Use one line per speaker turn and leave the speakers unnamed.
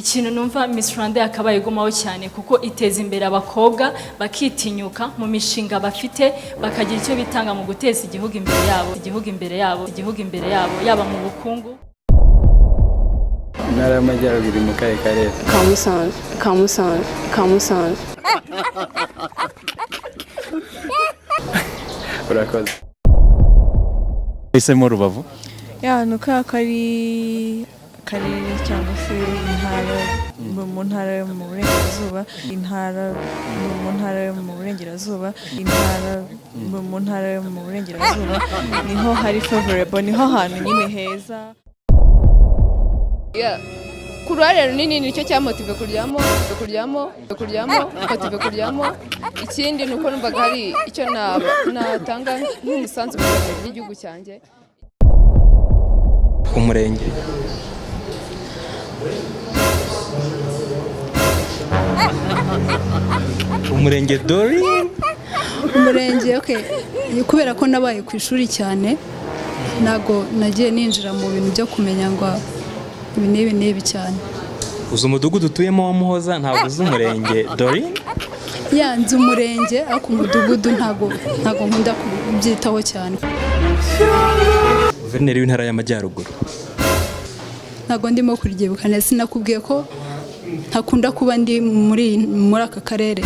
ikintu numva Miss Rwanda yakabaye gumaho cyane kuko iteza imbere abakobwa bakitinyuka mu mishinga bafite bakagira icyo bitanga mu guteza igihugu imbere yabo yaba mu bukungu.
Intara y'Amajyaruguru mu kahe karere?
Kamusanze.
Urakoze. Isemo Rubavu?
Ya nuka karere cyangwa se intara mu ntara yo mu burengerazuba, intara mu ntara yo mu burengerazuba, intara mu ntara yo mu burengerazuba, niho hari favorable, niho hantu nyine heza.
Kuruhare runini nicyo cyamotive kuryamo. Ikindi nuko numvaga hari icyo natanga nk'umusanzu mu iterambere ry'igihugu cyanjye.
Umurenge. Umurenge Doreen.
Umurenge kubera ko nabaye ku ishuri cyane nago nagiye ninjira mu bintu byo kumenya ngo ibi n'ibi cyane.
Uzi umudugudu utuyemo wa Muhoza ntabwo uzi umurenge Doreen?
Yanze umurenge ariko umudugudu ntabwo nkunda kubyitaho cyane.
Guverineri w'intara y'Amajyaruguru.
Ntabwo ndimo kuryibuka neza, sinakubwiye ko ntakunda kuba ndi muri aka karere.